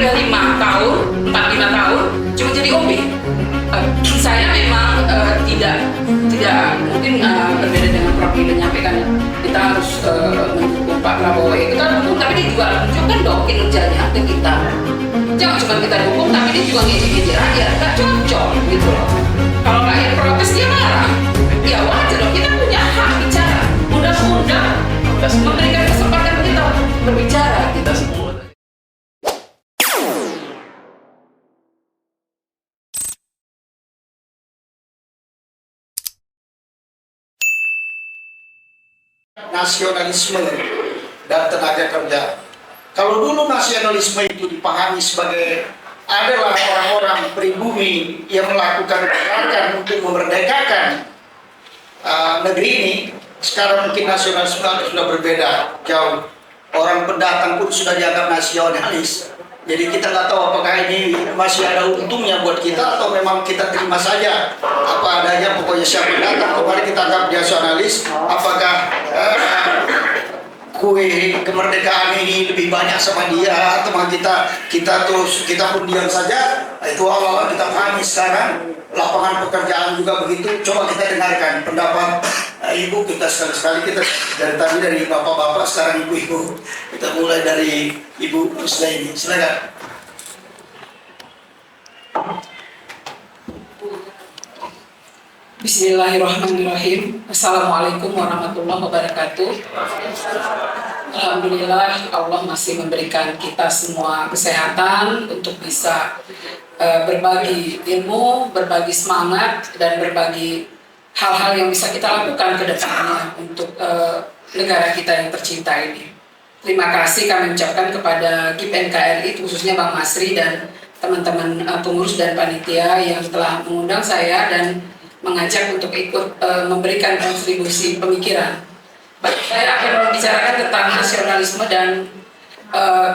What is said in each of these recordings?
kuliah 5 tahun, 4-5 tahun, cuma jadi OB. Saya memang tidak mungkin berbeda dengan Prof. Ida menyampaikan kita harus mendukung Pak Prabowo. Kita dukung, tapi dia juga tunjukkan dong kinerjanya ke kita. Jangan cuma kita dukung, tapi dia juga ngejek-ngejek rakyat. Gak cocok gitu loh. Kalau rakyat protes dia marah, ya wajar dong. Kita punya hak bicara. Undang-undang memberikan kesempatan kita berbicara, kita semua. Nasionalisme dan tenaga kerja. Kalau dulu nasionalisme itu dipahami sebagai adalah orang-orang pribumi yang melakukan gerakan untuk memerdekakan negeri ini, sekarang mungkin nasionalisme sudah berbeda jauh. Orang pendatang pun sudah dianggap nasionalis. Jadi kita nggak tahu apakah ini masih ada untungnya buat kita atau memang kita terima saja apa adanya. Pokoknya siapa datang kembali kita anggap nasionalis. Apakah kue kemerdekaan ini lebih banyak sama dia atau kita pun diam saja? Itu awal-awal kita pahami. Sekarang lapangan pekerjaan juga begitu. Coba kita dengarkan pendapat ibu kita sekali-sekali. Kita dari tadi dari bapak-bapak, sekarang ibu-ibu. Kita mulai dari Ibu Musdaini. Silakan. Bismillahirrahmanirrahim. Assalamualaikum warahmatullahi wabarakatuh. Alhamdulillah Allah masih memberikan kita semua kesehatan untuk bisa berbagi ilmu, berbagi semangat, dan berbagi hal-hal yang bisa kita lakukan ke depannya untuk negara kita yang tercinta ini. Terima kasih kami ucapkan kepada GIP NKRI, khususnya Bang Masri dan teman-teman pengurus dan panitia yang telah mengundang saya dan mengajak untuk ikut memberikan kontribusi pemikiran. Saya akan membicarakan tentang nasionalisme dan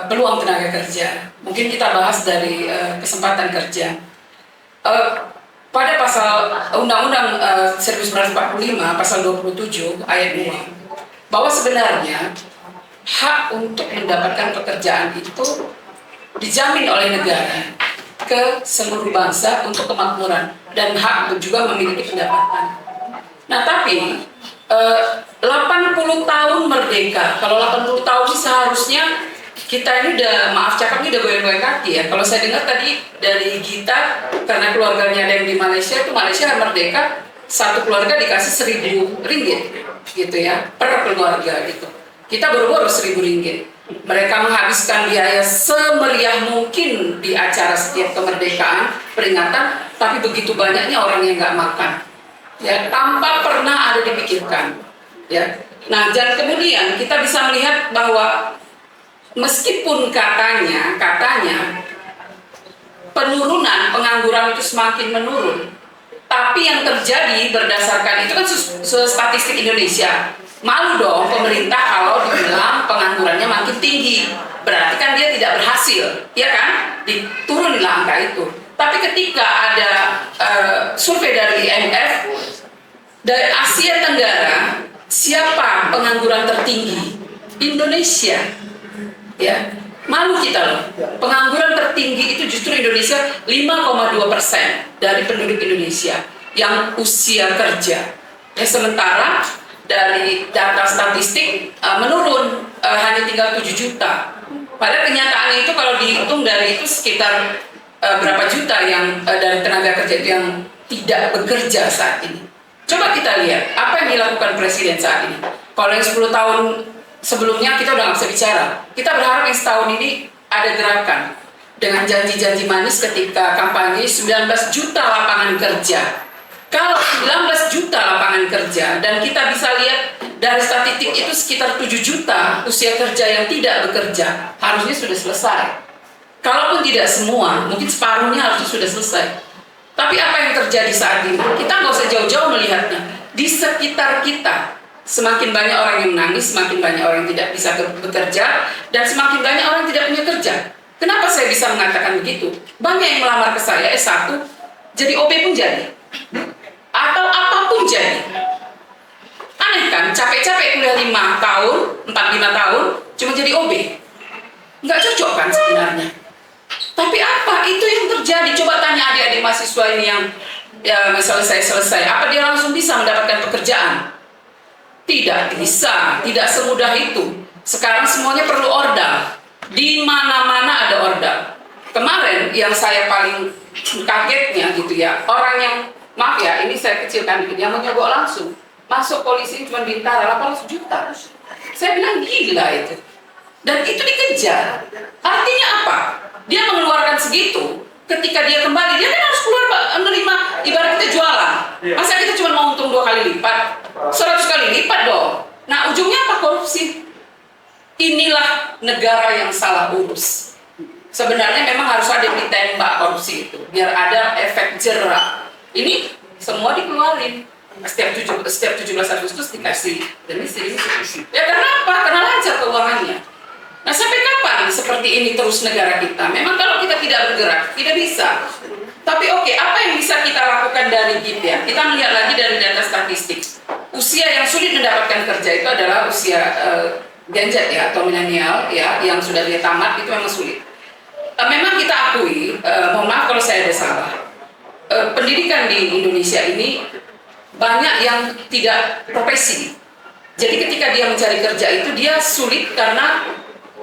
peluang tenaga kerja. Mungkin kita bahas dari kesempatan kerja. Pada pasal Undang-Undang 1945, pasal 27 ayat 2, bahwa sebenarnya hak untuk mendapatkan pekerjaan itu dijamin oleh negara ke seluruh bangsa untuk kemakmuran dan hak juga memiliki pendapatan. Nah, tapi 80 tahun merdeka, kalau 80 tahun ini seharusnya kita ini udah, maaf cakapnya udah goyang-goyang kaki ya. Kalau saya dengar tadi dari Gita, karena keluarganya ada yang di Malaysia, itu Malaysia merdeka, satu keluarga dikasih 1.000 ringgit gitu ya, per keluarga gitu. Kita baru-baru 1.000 ringgit. Mereka menghabiskan biaya semeriah mungkin di acara setiap kemerdekaan, peringatan, tapi begitu banyaknya orang yang nggak makan, ya, tanpa pernah ada dipikirkan, ya. Nah, dan kemudian kita bisa melihat bahwa meskipun katanya penurunan pengangguran itu semakin menurun, tapi yang terjadi berdasarkan itu kan statistik Indonesia. Malu dong pemerintah kalau dibilang penganggurannya makin tinggi, berarti kan dia tidak berhasil, ya kan? Diturunlah angka itu. Tapi ketika ada survei dari IMF dari Asia Tenggara, siapa pengangguran tertinggi? Indonesia, ya. Malu kita loh. Pengangguran tertinggi itu justru Indonesia, 5,2% dari penduduk Indonesia yang usia kerja. Ya, sementara dari data statistik menurun, hanya tinggal 7 juta. Padahal kenyataannya itu kalau dihitung dari itu sekitar berapa juta yang dari tenaga kerja itu yang tidak bekerja saat ini. Coba kita lihat apa yang dilakukan Presiden saat ini. Kalau yang 10 tahun sebelumnya kita udah nggak bisa bicara. Kita berharap yang setahun ini ada gerakan dengan janji-janji manis ketika kampanye 19 juta lapangan kerja. Kalau 19 juta lapangan kerja dan kita bisa lihat dari statistik itu sekitar 7 juta usia kerja yang tidak bekerja, harusnya sudah selesai. Kalaupun tidak semua, mungkin separuhnya harusnya sudah selesai. Tapi apa yang terjadi saat ini? Kita nggak usah jauh-jauh melihatnya. Di sekitar kita, semakin banyak orang yang menangis, semakin banyak orang yang tidak bisa bekerja, dan semakin banyak orang yang tidak punya kerja. Kenapa saya bisa mengatakan begitu? Banyak yang melamar ke saya S1, jadi OB pun jadi. Atau apapun jadi. Aneh kan, capek-capek kuliah 5 tahun, 4-5 tahun, cuma jadi OB. Nggak cocok kan sebenarnya. apa? Itu yang terjadi. Coba tanya adik-adik mahasiswa ini yang ya selesai, apa dia langsung bisa mendapatkan pekerjaan? Tidak bisa, tidak semudah itu. Sekarang semuanya perlu ordal. Di mana-mana ada ordal. Kemarin yang saya paling kagetnya gitu ya, orang yang, maaf ya, ini saya kecilkan dikit, yang menyogok langsung masuk polisi cuma Bintara 800 juta. Saya bilang gila itu. Dan itu dikejar. Artinya apa? Dia mengeluarkan segitu. Ketika dia kembali, dia kan harus keluar menerima, ibarat kita jualan. Masa kita cuma mau untung 2 kali lipat? 100 kali lipat dong. Nah, ujungnya apa? Korupsi. Inilah negara yang salah urus. Sebenarnya memang harus ada yang ditembak korupsi itu, biar ada efek jerak. Ini semua dikeluarin. Setiap 17 Agustus dikasih remisi. Ya karena apa? Karena lancar keuangannya. Nah, sampai kapan seperti ini terus negara kita? Memang kalau kita tidak bergerak, tidak bisa. Tapi oke, apa yang bisa kita lakukan dari GIP ya? Kita melihat lagi dari data statistik. Usia yang sulit mendapatkan kerja itu adalah usia Gen Z ya, atau milenial ya, yang sudah dia tamat, itu memang sulit. Memang kita akui, mohon maaf kalau saya ada salah, pendidikan di Indonesia ini banyak yang tidak profesi. Jadi ketika dia mencari kerja itu dia sulit karena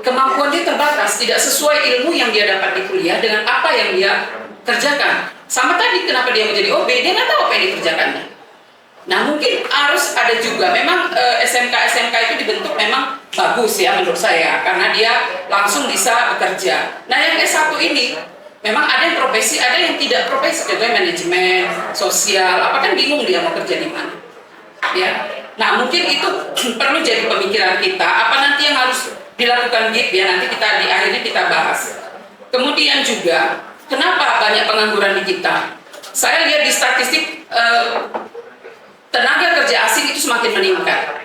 kemampuan dia terbatas, tidak sesuai ilmu yang dia dapat di kuliah dengan apa yang dia kerjakan. Sama tadi kenapa dia menjadi OB, dia nggak tahu apa yang dikerjakannya. Nah mungkin harus ada juga, memang SMK itu dibentuk memang bagus ya menurut saya, karena dia langsung bisa bekerja. Nah yang S1 ini, memang ada yang profesi, ada yang tidak profesi, contohnya manajemen, sosial, apa kan bingung dia mau kerja di mana. Ya. Nah mungkin itu perlu jadi pemikiran kita, apa nanti yang harus dilakukan GIP ya, nanti kita di akhirnya kita bahas. Kemudian juga, kenapa banyak pengangguran di kita? Saya lihat di statistik, tenaga kerja asing itu semakin meningkat.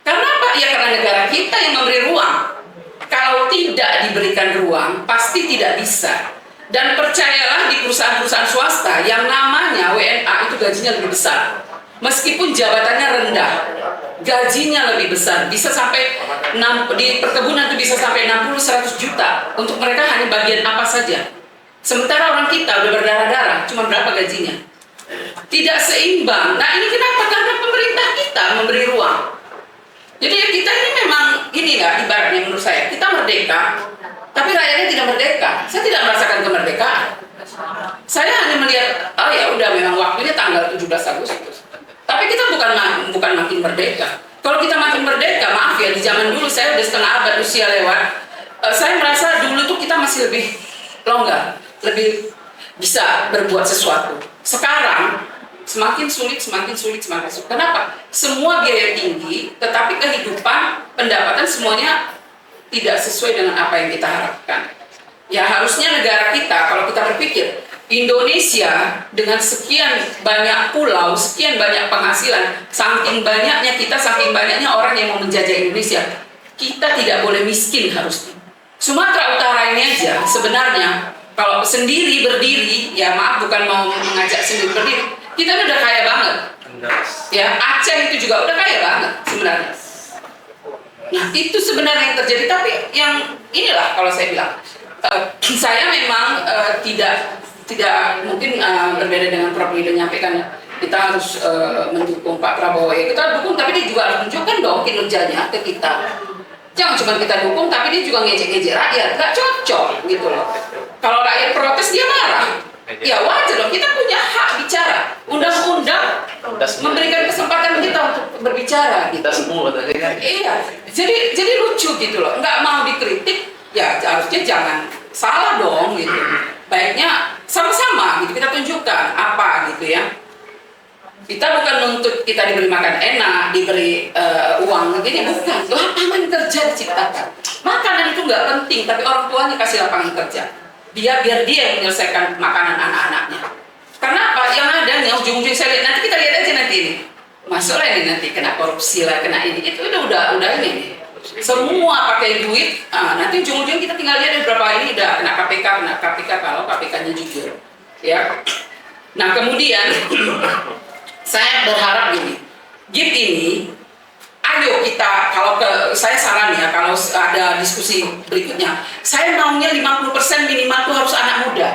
Karena apa? Ya karena negara kita yang memberi ruang. Kalau tidak diberikan ruang, pasti tidak bisa. Dan percayalah di perusahaan-perusahaan swasta yang namanya WNA itu gajinya lebih besar. Meskipun jabatannya rendah, gajinya lebih besar. Bisa sampai, di perkebunan itu bisa sampai 60-100 juta. Untuk mereka hanya bagian apa saja. Sementara orang kita udah berdarah-darah, cuma berapa gajinya? Tidak seimbang. Nah ini kenapa? Karena pemerintah kita memberi ruang. Jadi ya kita ini memang gini lah ibaratnya menurut saya, kita merdeka, tapi rakyatnya tidak merdeka. Saya tidak merasakan kemerdekaan. Saya hanya melihat, oh ya udah memang waktunya tanggal 17 Agustus. Tapi kita bukan makin merdeka. Kalau kita makin merdeka, maaf ya, di zaman dulu saya udah setengah abad usia lewat, saya merasa dulu tuh kita masih lebih longgar, lebih bisa berbuat sesuatu. Sekarang semakin sulit. Kenapa? Semua biaya tinggi, tetapi kehidupan, pendapatan semuanya tidak sesuai dengan apa yang kita harapkan. Ya harusnya negara kita, kalau kita berpikir, Indonesia dengan sekian banyak pulau, sekian banyak penghasilan, saking banyaknya kita, saking banyaknya orang yang mau menjajah Indonesia, kita tidak boleh miskin harusnya. Sumatera Utara ini aja sebenarnya, kalau sendiri berdiri, ya maaf bukan mau mengajak sendiri berdiri, kita udah kaya banget. Ya Aceh itu juga udah kaya banget sebenarnya. Nah itu sebenarnya yang terjadi, tapi yang inilah kalau saya bilang, saya memang tidak mungkin berbeda dengan Prof. Lido menyampaikan kita harus mendukung Pak Prabowo. Ya kita dukung, tapi dia juga harus tunjukkan dong kinerjanya ke kita. Jangan cuma kita dukung, tapi dia juga ngejek-ngejek rakyat, nggak cocok gitu loh. Kalau rakyat protes dia marah, ya wajar dong, kita punya hak bicara. Undang-undang memberikan kesempatan kita untuk berbicara. Gitu. Kita semua tadi kan. Iya, jadi lucu gitu loh. Nggak mau dikritik, ya harusnya jangan salah dong gitu. Baiknya sama-sama gitu, kita tunjukkan apa gitu ya. Kita bukan nuntut kita diberi makan enak, diberi uang, gini bukan. Lapangan kerja diciptakan. Makanan itu nggak penting, tapi orang tuanya kasih lapangan kerja. Biar dia yang menyelesaikan makanan anak-anaknya. Karena apa? Yang ada nih ujung-ujung saya lihat, nanti kita lihat aja nanti ini. Masuklah ini nanti kena korupsi lah, kena ini. Itu udah ini. Semua pakai duit. Nanti ujung-ujung kita tinggal lihat berapa ini udah kena KPK kalau KPK-nya jujur. Ya. Nah kemudian saya berharap gini, GIP ini ayo kita, saya saran ya, kalau ada diskusi berikutnya, saya maunya 50% minimal tuh harus anak muda.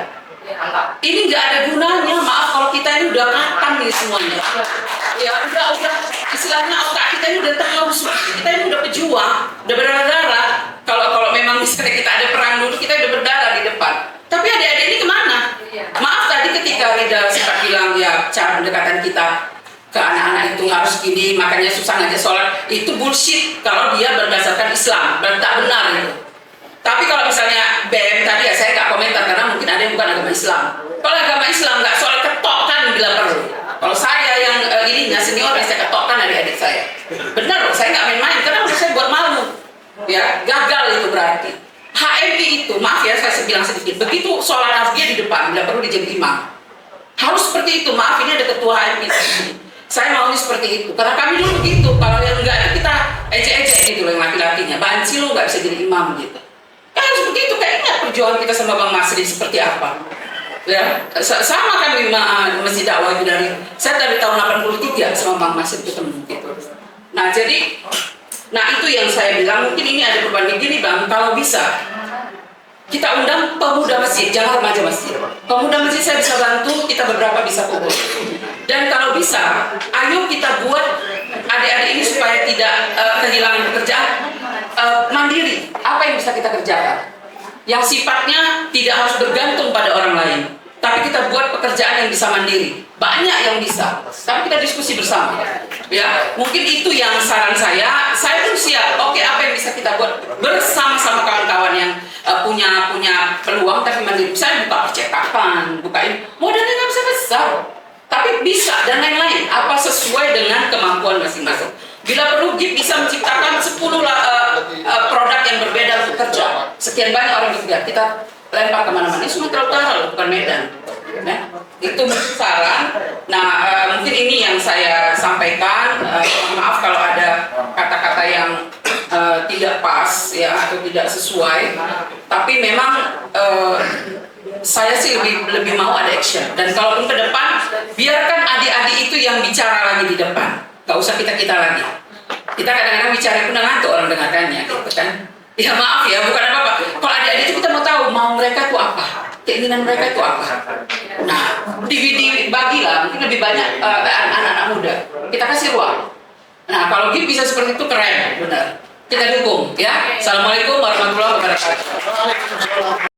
Ini nggak ada gunanya, maaf kalau kita ini udah matang nih semuanya. Ya udah istilahnya otak kita ini udah tahu, kita ini udah pejuang, udah berdarah-darah. Kalau memang misalnya kita ada perang dulu, kita udah berdarah di depan. Tapi adik-adik ini kemana? Maaf tadi ketika Rida sempat bilang ya cara pendekatan kita ke anak-anak itu harus gini, makanya susah ngajak sholat, itu bullshit kalau dia berdasarkan Islam, dan tak benar itu. Tapi kalau misalnya BM tadi ya saya nggak komentar karena mungkin ada yang bukan agama Islam. Kalau agama Islam nggak sholat ketokkan bila perlu. Kalau saya yang ininya senior saya ketokkan adik-adik saya. Benar loh, saya nggak main-main karena menurut saya buat malu. Ya gagal itu berarti. HMI itu, maaf ya saya bilang sedikit, begitu sholat nafiyah di depan, bila perlu dijadi imam. Harus seperti itu, maaf ini ada ketua HMI. Saya maunya seperti itu, karena kami dulu begitu. Kalau yang enggak kita ejek-ejek gitu loh yang laki-lakinya. Banci lo nggak bisa jadi imam gitu. Kan harus begitu, kayak ingat perjuangan kita sama Bang Masri seperti apa. Ya, sama kami masjid dakwah itu saya dari tahun 83 sama Bang Masri ketemu gitu. Nah jadi, itu yang saya bilang mungkin ini ada perbandingan gini Bang, kalau bisa kita undang pemuda masjid, jangan remaja masjid. Pemuda masjid saya bisa bantu, kita beberapa bisa pukul. Dan kalau bisa, ayo kita buat adik-adik ini supaya tidak kehilangan pekerjaan, mandiri. Apa yang bisa kita kerjakan? Yang sifatnya tidak harus bergantung pada orang lain, tapi kita buat pekerjaan yang bisa mandiri. Banyak yang bisa, tapi kita diskusi bersama. Ya, mungkin itu yang saran saya. Saya pun siap. Oke, apa yang bisa kita buat bersama-sama kawan-kawan yang punya peluang tapi mandiri. Misalnya buka percetakan, bukain modalnya nggak besar, tapi bisa dan lain-lain. Apa sesuai dengan kemampuan masing-masing. Bila perlu, GIP bisa menciptakan 10 produk yang berbeda untuk kerja. Sekian banyak orang bekerja. Kita lempar kemana-mana. Ini Sumatera Utara loh, bukan Medan. Nah, itu saran. Nah, mungkin ini yang saya sampaikan. Maaf kalau ada kata-kata yang tidak pas ya atau tidak sesuai. Tapi memang saya sih lebih mau ada action. Dan kalaupun ke depan, biarkan adik-adik itu yang bicara lagi di depan. Gak usah kita lagi. Kita kadang-kadang bicara pun ngantuk orang dengarkannya, gitu kan? Ya maaf ya, bukan apa-apa. Kalau adik-adik itu kita mau tahu mau mereka itu apa, keinginan mereka itu apa. Nah, dibagilah, mungkin lebih banyak anak-anak muda. Kita kasih ruang. Nah, kalau GIP bisa seperti itu keren, benar. Kita dukung, ya. Assalamualaikum warahmatullahi wabarakatuh.